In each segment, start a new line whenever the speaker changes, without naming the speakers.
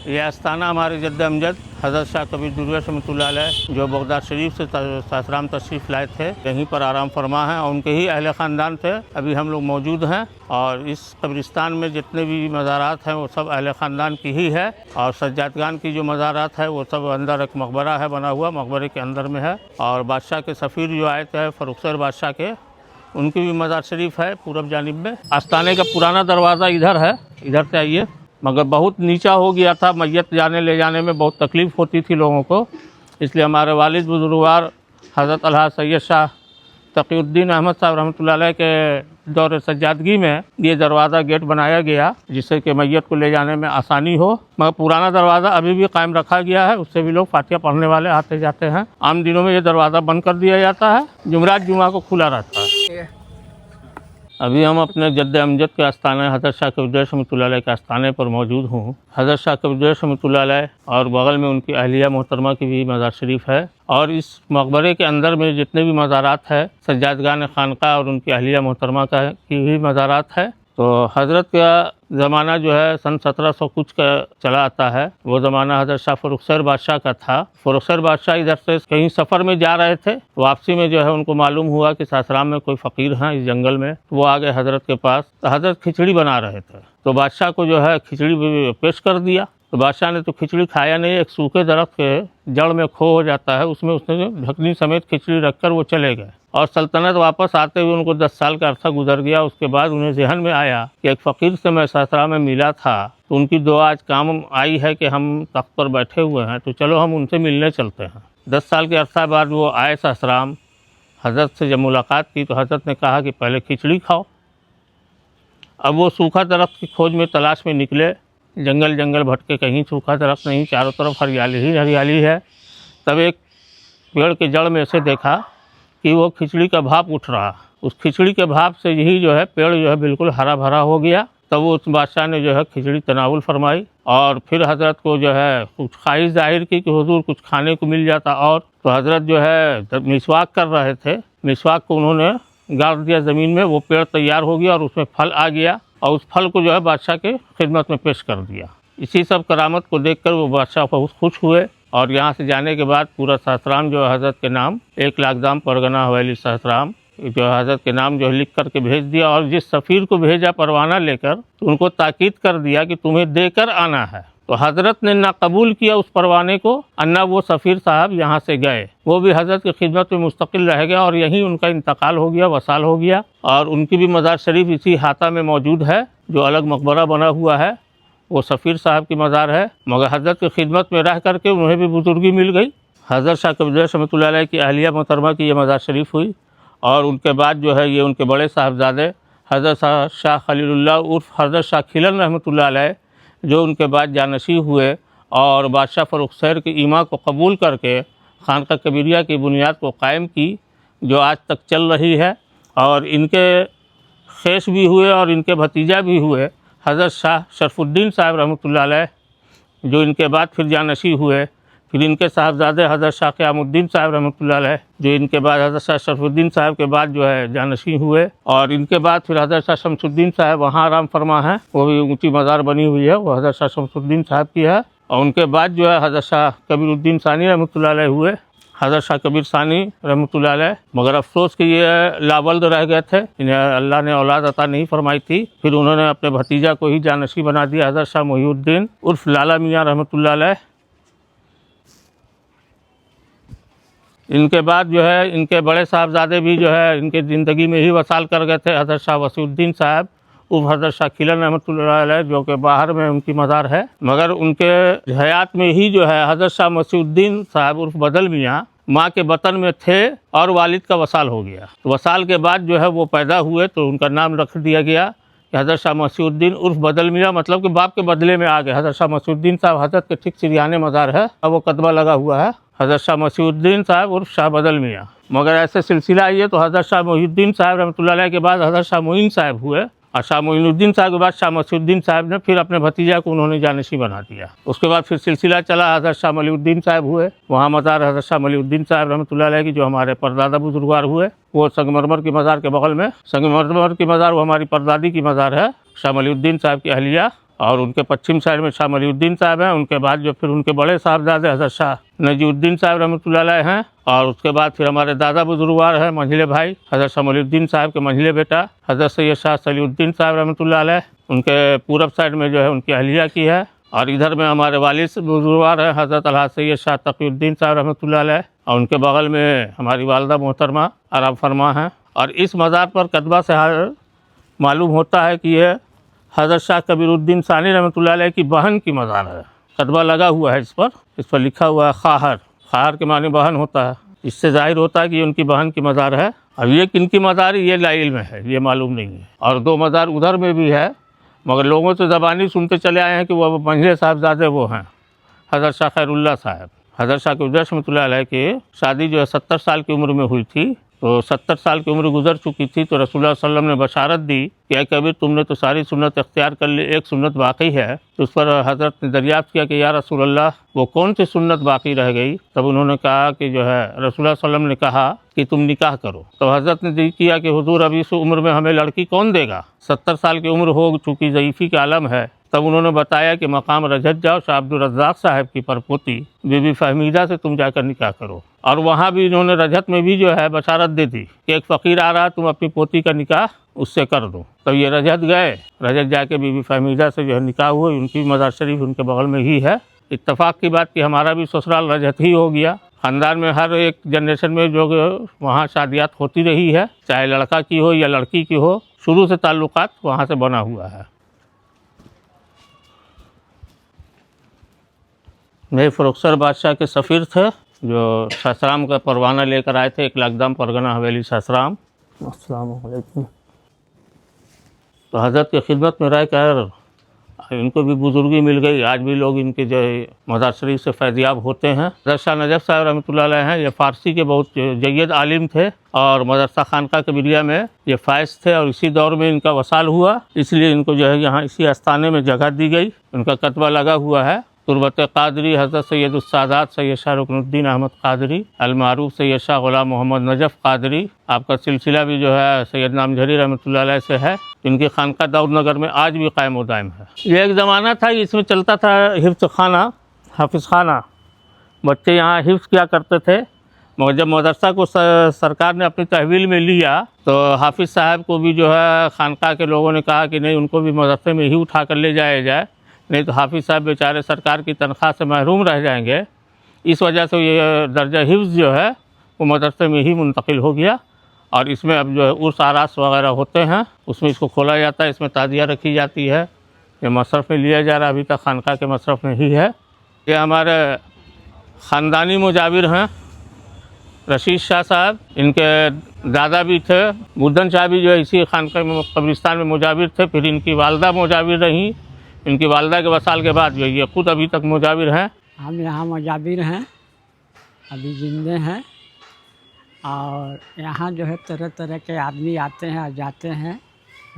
ये आस्थाना हमारे जद्द अमजद हज़रत शाह कबीर दुर्वेश रहमतुल्लाह अलैह जो बगदाद शरीफ से सासाराम तशरीफ़ लाए थे, यहीं पर आराम फरमा हैं और उनके ही अहले ख़ानदान थे। अभी हम लोग मौजूद हैं और इस कब्रिस्तान में जितने भी मज़ारात हैं वो सब अहले ख़ानदान की ही है और सज्जादगान की जो मज़ारात है वो सब अंदर एक मकबरा है बना हुआ, मकबरे के अंदर में है। और बादशाह के सफ़ीर जो आए थे फ़रुखसर बादशाह के, उनकी भी मज़ार शरीफ है पूरब जानिब में। आस्थाने का पुराना दरवाज़ा इधर है, इधर से आइए, मगर बहुत नीचा हो गया था, मैयत जाने ले जाने में बहुत तकलीफ़ होती थी लोगों को, इसलिए हमारे वालिद बुजुर्गवार हज़रत अलहाज सैयद शाह तक़ीउद्दीन अहमद साहब रहमतुल्लाह अलैह के दौर सज्जादगी में ये दरवाज़ा गेट बनाया गया जिससे कि मैयत को ले जाने में आसानी हो। मगर पुराना दरवाज़ा अभी भी कायम रखा गया है, उससे भी लोग फातिहा पढ़ने वाले आते जाते हैं। आम दिनों में ये दरवाज़ा बंद कर दिया जाता है, जुमरात जुमा को खुला रहता है। अभी हम अपने जद्द अमजद के आस्थाने हज़रत शाह कबीर रहमतुल्लाह अलैह के आस्थाने पर मौजूद हूँ। हज़रत शाह कबीर रहमतुल्लाह अलैह और बगल में उनकी अहलिया मोहतरमा की भी मज़ार शरीफ है और इस मकबरे के अंदर में जितने भी मज़ारात है सज्जादगान खानका और उनकी अहलिया मोहतरमा का की भी मज़ारात है। तो हज़रत का ज़माना जो है सन 1700 कुछ का चला आता है, वो ज़माना हज़रत शाह फ़रुखसर बादशाह का था। फ़रुखसर बादशाह इधर से कहीं सफ़र में जा रहे थे, वापसी में जो है उनको मालूम हुआ कि सासाराम में कोई फ़कीर हैं इस जंगल में, तो वो आ गए हज़रत के पास। तो हज़रत खिचड़ी बना रहे थे, तो बादशाह को जो है खिचड़ी पेश कर दिया। तो बादशाह ने तो खिचड़ी खाया नहीं, एक सूखे दरख्त के जड़ में खो हो जाता है, उसमें उसने ढकनी समेत खिचड़ी रखकर वो चले गए और सल्तनत वापस आते हुए उनको 10 साल का अरसा गुजर गया। उसके बाद उन्हें ज़हन में आया कि एक फ़कीर से मैं सासाराम में मिला था, तो उनकी दुआ आज काम आई है कि हम तख्त पर बैठे हुए हैं, तो चलो हम उनसे मिलने चलते हैं। 10 साल के अरसा बाद वो आए सासाराम, हज़रत से जब मुलाकात की तो हज़रत ने कहा कि पहले खिचड़ी खाओ। अब वो सूखा दरख्त की खोज में तलाश में निकले, जंगल जंगल भटके, कहीं सूखा दरख्त नहीं, चारों तरफ हरियाली ही हरियाली है। तब एक पेड़ के जड़ में से देखा कि वो खिचड़ी का भाप उठ रहा, उस खिचड़ी के भाप से यही जो है पेड़ जो है बिल्कुल हरा भरा हो गया। तब वो उस बादशाह ने जो है खिचड़ी तनावुल फरमाई और फिर हज़रत को जो है कुछ ख्वाहिश जाहिर की कि हुजूर कुछ खाने को मिल जाता। और तो हज़रत जो है जब मिसवाक कर रहे थे, मिसवाक को उन्होंने गाड़ दिया ज़मीन में, वो पेड़ तैयार हो गया और उसमें फल आ गया और उस फल को जो है बादशाह के खिदमत में पेश कर दिया। इसी सब करामत को देखकर वो बादशाह बहुत खुश हुए और यहाँ से जाने के बाद पूरा सासाराम जो है हज़रत के नाम 1 लाख दाम परगना हवेली सासाराम जो हज़रत के नाम जो है लिख करके भेज दिया। और जिस सफ़ीर को भेजा परवाना लेकर, तो उनको ताकीद कर दिया कि तुम्हें देकर आना है। तो हज़रत ने ना कबूल किया उस परवाने को और ना वो सफ़ीर साहब यहाँ से गए, वो भी हज़रत की खिदमत में मुस्तकिल रह गया और यहीं उनका इंतकाल हो गया, वसाल हो गया। और उनकी भी मज़ार शरीफ इसी हाता में मौजूद है, जो अलग मकबरा बना हुआ है, वो सफ़ीर साहब की मज़ार है। मगर हज़रत की खिदमत में रह करके उन्हें भी बुजुर्गी मिल गई। हज़रत शाह कबीर रहमतुल्लाह अलैह की अहलिया मोहतरमा की ये मज़ार शरीफ हुई और उनके बाद जो है ये उनके बड़े साहबजादे हज़रत शाह खलीलुल्लाह उर्फ़ हज़रत शाह खिलन रहमतुल्लाह अलैह जो उनके बाद जानशी हुए और बादशाह फ़रुखसर की ईमा को कबूल करके खानका कबीरिया की बुनियाद को कायम की, जो आज तक चल रही है। और इनके ख़ेश भी हुए और इनके भतीजा भी हुए हज़रत शाह शरफुद्दीन साहब रहमतुल्लाह अलैह, जो इनके बाद फिर जानशी हुए। फिर इनके साहबजादे हज़रत शाह क़यामुद्दीन साहब रहमतुल्लाह अलैह, जो इनके बाद हज़रत शाह शरफुद्दीन साहब के बाद जो है जानशी हुए। और इनके बाद फिर हज़रत शाह शमसुद्दीन साहब वहाँ आराम फरमा है, वो भी ऊँची मज़ार बनी हुई है, वो हज़रत शाह शमसुद्दीन साहब की है। और उनके बाद जो है हज़रत शाह कबीरुद्दीन सानी रहमतुल्लाह अलैह हुए, हज़रत शाह कबीर सानी रहमतुल्लाह अलैह। मगर अफसोस कि ये लावल्द रह गए थे, इन्हें अल्लाह ने औलाद अता नहीं फरमाई थी। फिर उन्होंने अपने भतीजा को ही जानशी बना दिया, हज़रत शाह मोहिउद्दीन उर्फ़ लाला मियाँ रहमतुल्लाह अलैह। इनके बाद जो है इनके बड़े साहबजादे भी जो है इनके ज़िंदगी में ही वसाल कर गए थे, हज़रत शाह वसीउद्दीन साहब उर्फ़ हज़रत शाह खिलन रहमतुल्लाह अलैह, जो कि बाहर में उनकी मज़ार है। मगर उनके हयात में ही जो है हज़रत शाह वसीउद्दीन साहब उर्फ़ बदल मियाँ माँ के वतन में थे और वालिद का वसाल हो गया। तो वसाल के बाद जो है वो पैदा हुए तो उनका नाम रख दिया गया कि हज़रत शाह वसीउद्दीन उर्फ़ बदल मियाँ, मतलब कि बाप के बदले में आ गए। हज़रत शाह वसीउद्दीन साहब हज़रत के ठीक सिरहाने मज़ार है, अब वो कदमा लगा हुआ है, हज़रत शाह वसीउद्दीन साहब उर्फ़ शाह बदल मियाँ। मगर ऐसे सिलसिला आई है तो हज़रत शाह मोहिउद्दीन साहब रहमतुल्लाह अलैह के बाद हज़रत शाह मोइन साहब हुए और शाह मोइनुद्दीन साहब के बाद शाह वसीउद्दीन साहब ने फिर अपने भतीजा को उन्होंने जानशी बना दिया। उसके बाद फिर सिलसिला चला, हज़रत शाह मलीउद्दीन साहब हुए, वहाँ मज़ार हज़रत शाह मलीउद्दीन साहब रहमतुल्लाह अलैह की, जो हमारे परदादा बुजुर्गवार हुए, वो संगमरमर की मज़ार के बगल में संगमरमर की मज़ार वो हमारी परदादी की मज़ार है, शाह मलीउद्दीन साहब की अहलिया। और उनके पश्चिम साइड में शाह मलिउद्दीन साहब हैं। उनके बाद जो फिर उनके बड़े साहबजादे हज़रत शाह नजीउद्दीन साहब रहमतुल्लाह अलैह हैं। और उसके बाद फिर हमारे दादा बुजुर्गवार हैं मंझले भाई हज़रत शाह मलिउद्दीन साहब के मंझले बेटा हज़रत सैयद शाह सलीउद्दीन साहब रहमतुल्लाह अलैह। उनके पूरब साइड में जो है उनकी अहलिया की है। और इधर में हमारे वालिद बुजुर्गवार हैं हज़रत अलहाज सैयद शाह तक़ीउद्दीन साहब रहमतुल्लाह अलैह। और उनके बगल में हमारी वालदा मोहतरमा आराम फरमा हैं। और इस मज़ार पर कतबा से मालूम होता है कि ये हज़रत शाह कबीरुद्दीन सानी रहमतुल्लाह अलैह की बहन की मज़ार है। कतबा लगा हुआ है इस पर लिखा हुआ है खाहर। खाहर के माने बहन होता है। इससे जाहिर होता है कि ये उनकी बहन की मज़ार है। अब ये किनकी मज़ार है ये लाइल में है, ये मालूम नहीं है। और 2 मज़ार उधर में भी है, मगर लोगों से ज़बानी सुनते चले आए हैं कि वो मंझले साहबजादे वो हैं हज़रत शाह खैरुल्लाह साहब। हज़रत शाह कबीर रहमतुल्लाह अलैह की शादी जो है 70 साल की उम्र में हुई थी। तो 70 साल की उम्र गुजर चुकी थी तो रसूलुल्लाह सल्लल्लाहु अलैहि वसल्लम ने बशारत दी कि या कबीर तुमने तो सारी सुन्नत इख्तियार कर ली, एक सुन्नत बाकी है। तो उस पर हज़रत ने दरियाफ्त किया कि या रसूलल्लाह वो कौन सी सुन्नत बाकी रह गई। तब उन्होंने कहा कि जो है रसूलुल्लाह सल्लल्लाहु अलैहि वसल्लम ने कहा कि तुम निकाह करो। तो हज़रत ने दी किया कि हुजूर अभी इस उम्र में हमें लड़की कौन देगा, 70 साल की उम्र हो चुकी, ज़ईफ़ी का आलम है। तब उन्होंने बताया कि मकाम रजत जाओ, शाह अब्दुल रज़्ज़ाक़ साहब की परपोती बीबी फ़हमीदा से तुम जाकर निकाह करो। और वहाँ भी इन्होंने रजत में भी जो है बशारत दे दी कि एक फ़कीर आ रहा तुम अपनी पोती का निकाह उससे कर दो। तब ये रजत गए, रजत जाके बीबी फ़हमीदा से जो है निकाह हुई। उनकी मज़ार शरीफ उनके बगल में ही है। इत्तफ़ाक़ की बात कि हमारा भी ससुराल रजत ही हो गया। ख़ानदान में हर एक जनरेशन में जो वहाँ शादियात होती रही है, चाहे लड़का की हो या लड़की की हो, शुरू से ताल्लुक़ात वहाँ से बना हुआ है। मेरे फ़रुख़सर बादशाह के सफ़ीर थे जो ससराम का परवाना लेकर आए थे, इकलाकदाम परगना हवेली ससराम। अस्सलाम वालेकुम। तो हज़रत की खिदमत में रह कर इनको भी बुज़ुर्गी मिल गई। आज भी लोग इनके जो मज़ार शरीफ से फैज़याब होते हैं। हज़रत शाह नजफ़ साहब रहमतुल्लाह अलैह हैं, ये फ़ारसी के बहुत जय्यद आलिम थे और मदरसा खानका कबीरिया में ये फ़ाइज़ थे। और इसी दौर में इनका वसाल हुआ, इसलिए इनको जो है यहाँ इसी आस्थाने में जगह दी गई। उनका कतबा लगा हुआ है। तुरबत क़ादरी हज़रत सैयद उस्सादात सैयद शाह रुकनुद्दीन अहमद क़ादरी अलमारूफ़ सैयद शाह ग़ुलाम मोहम्मद नजफ़ क़ादरी। आपका सिलसिला भी जो है सैयद नामझरी रहमतुल्लाह अलैह से है। इनकी खानका दाऊद नगर में आज भी कायम व दायम है। ये एक ज़माना था इसमें चलता था हिफ्ज़ खाना, हाफिज़ खाना। बच्चे यहाँ हिफ्ज़ किया करते थे। मगर जब मदरसा को सरकार ने अपनी तहवील में लिया तो हाफिज़ साहब को भी जो है खानका के लोगों ने कहा कि नहीं, उनको भी मदरसे में ही उठा कर ले जाया जाए, नहीं तो हाफिज़ साहब बेचारे सरकार की तनख्वाह से महरूम रह जाएंगे। इस वजह से ये दर्जा हिफ्ज़ जो है वो मदरसे में ही मुंतकिल हो गया। और इसमें अब जो है उर्स आरास वगैरह होते हैं, उसमें इसको खोला जाता है, इसमें ताज़िया रखी जाती है। ये मसरफ़ में लिया जा रहा है, अभी तक खानका के मसरफ़ में ही है। ये हमारे ख़ानदानी मुजाविर हैं रशीद शाह साहब, इनके दादा भी थे। बुद्धन शाह भी जो है इसी खानका में कब्रिस्तान में मुजाविर थे। फिर इनकी वालदा मुजाविर रहीं। इनकी वालदा के वसाल के बाद जो ये ख़ुद अभी तक मुजाविर हैं।
हम यहाँ मुजाविर हैं, अभी जिंदे हैं। और यहाँ जो है तरह तरह के आदमी आते हैं और जाते हैं।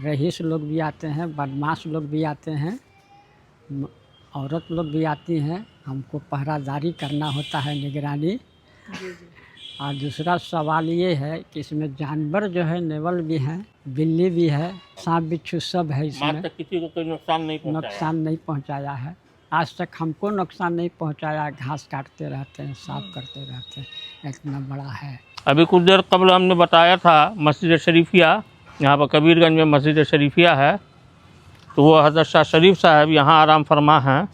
रईस लोग भी आते हैं, बदमाश लोग भी आते हैं, औरत लोग भी आती हैं। हमको पहरादारी करना होता है, निगरानी। और दूसरा सवाल ये है कि इसमें जानवर जो है नेवल भी हैं, बिल्ली भी है, सांप बिच्छू सब है। इसमें
किसी को कोई नुकसान नहीं
पहुंचाया है। आज तक हमको नुकसान नहीं पहुंचाया। घास काटते रहते हैं, साफ करते रहते हैं, इतना बड़ा है।
अभी कुछ देर कबल हमने बताया था मस्जिद शरीफिया, यहाँ पर कबीरगंज में मस्जिद शरीफिया है। तो वो हज़रत शाह शरीफ साहब यहाँ आराम फरमा हैं,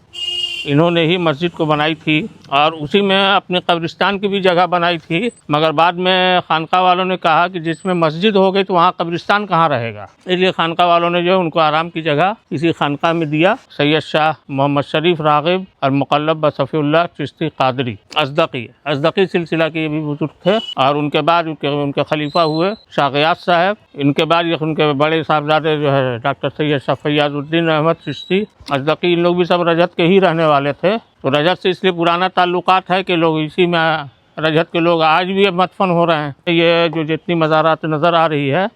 इन्होंने ही मस्जिद को बनाई थी और उसी में अपने कब्रिस्तान की भी जगह बनाई थी। मगर बाद में खानका वालों ने कहा कि जिसमें मस्जिद हो गई तो वहाँ कब्रिस्तान कहाँ रहेगा, इसलिए खानका वालों ने जो है उनको आराम की जगह इसी खानका में दिया। सैयद शाह मोहम्मद शरीफ राग़िब और मुक़ल्लब बसफ़ीउल्लाह चिश्ती क़ादरी अज़दक़ी सिलसिला के भी बुजुर्ग थे। और उनके बाद उनके खलीफा हुए शाह ग़ियास साहब। इनके बाद उनके बड़े साहबजादे जो है डॉक्टर सैयद शाह फ़याज़ुद्दीन अहमद चिश्ती अज़दक़ी, इन लोग भी सब रजत के ही रहने वाले थे। तो रजत से इसलिए पुराना ताल्लुकात है कि लोग इसी में रजत के लोग आज भी मदफन हो रहे हैं। ये जो जितनी मज़ारात नज़र आ रही है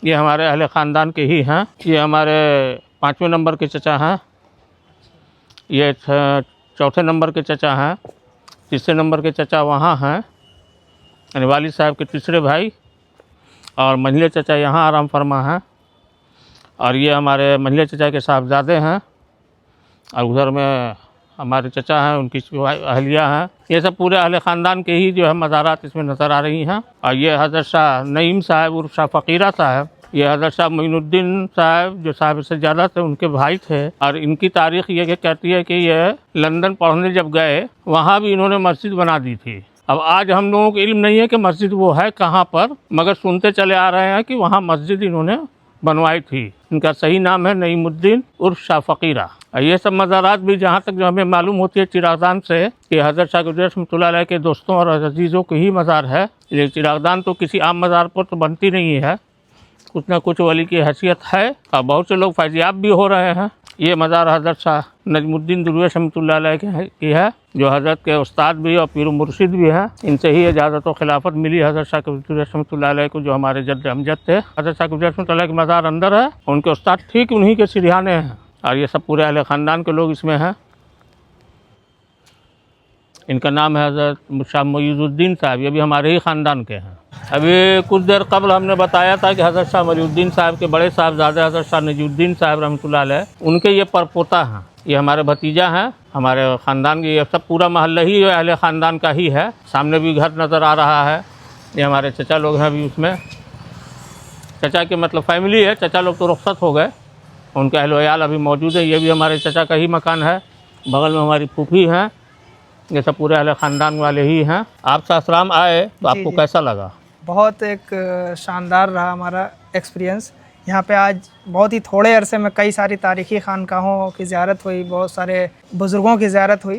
ये हमारे अहले ख़ानदान के ही हैं। ये हमारे 5वें नंबर के चचा हैं, ये 4थे नंबर के चचा हैं, 3रे नंबर के चचा वहाँ हैं, यानी वालिद साहब के 3रे भाई। और मंझले चचा यहाँ आराम फरमा हैं। और ये हमारे मंझले चचा के साहबजादे हैं और उधर में हमारे चचा हैं, उनकी अहलिया हैं। ये सब पूरे अहले ख़ानदान के ही जो है मज़ारात इसमें नज़र आ रही हैं। और ये हज़रत शाह नईम साहब उर्फ शाह फ़कीरा साहब, ये हज़रत शाह मोइनुद्दीन साहब जो साहिब सज्जादा थे उनके भाई थे। और इनकी तारीख़ ये कहती है कि ये लंदन पढ़ने जब गए वहाँ भी इन्होंने मस्जिद बना दी थी। अब आज हम लोगों को इल्म नहीं है कि मस्जिद वो है कहाँ पर, मगर सुनते चले आ रहे हैं कि वहाँ मस्जिद इन्होंने बनवाई थी। इनका सही नाम है नईमुद्दीन उर्फ शाह फ़कीरा। ये सब मज़ारात भी जहाँ तक जो हमें मालूम होती है चिरागदान से कि हज़रत शाह गुजर रहमतुल्लाह अलैह के दोस्तों और अजीज़ों की ही मज़ार है। ये चिरागदान तो किसी आम मज़ार पर तो बनती नहीं है, कुछ ना कुछ वली की हैसियत है और बहुत से लोग फैज़याब भी हो रहे हैं। ये मज़ार हज़रत शाह नजमुद्दीन दुर्वेश रहमतुल्लाह अलैह की है, जो हज़रत के उस्ताद भी और पीर मुर्शिद भी हैं। इनसे ही इजाज़त और खिलाफत मिली हज़रत शाह दुर्वेश रहमतुल्लाह अलैह को, जो हमारे जद्द अमजद थे। हज़रत शाह दुर्वेश रहमतुल्लाह अलैह के मज़ार अंदर है, उनके उस्ताद ठीक उन्हीं के सिरहाने हैं। और ये सब पूरे अहले ख़ानदान के लोग इसमें हैं। इनका नाम है हज़रत शाह मोइनुद्दीन साहब, ये भी हमारे ही ख़ानदान के हैं। अभी कुछ देर कबल हमने बताया था कि हज़रत शाह मोइनुद्दीन साहब के बड़े साहबजादे हज़रत शाह नजमुद्दीन साहब रहमतुल्लाह अलैह, उनके ये परपोता हैं। ये हमारे भतीजा हैं, हमारे ख़ानदान के। ये सब पूरा महल्ला ही अहले ख़ानदान का ही है। सामने भी घर नज़र आ रहा है, ये हमारे चचा लोग हैं अभी उसमें। चचा के मतलब फैमिली है, चचा लोग तो रुखसत हो गए, उनके अहल वयाल अभी मौजूद है। ये भी हमारे चचा का ही मकान है। बगल में हमारी फूफी हैं। ये सब पूरे अहले ख़ानदान वाले ही हैं। आप सासाराम आए तो आपको कैसा लगा?
बहुत एक शानदार रहा हमारा एक्सपीरियंस। यहाँ पे आज बहुत ही थोड़े अरसे में कई सारी तारीख़ी खानकाहों की ज़ियारत हुई, बहुत सारे बुज़ुर्गों की ज़ियारत हुई,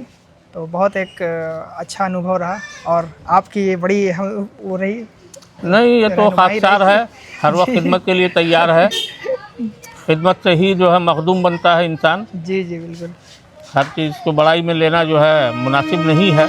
तो बहुत एक अच्छा अनुभव रहा। और आपकी ये बड़ी वो रही
नहीं, ये तो खाकसार है, हर वक्त खिदमत के लिए तैयार है। खिदमत से ही जो है मखदूम बनता है इंसान।
जी जी बिल्कुल।
हर चीज़ को बड़ाई में लेना जो है मुनासिब नहीं है।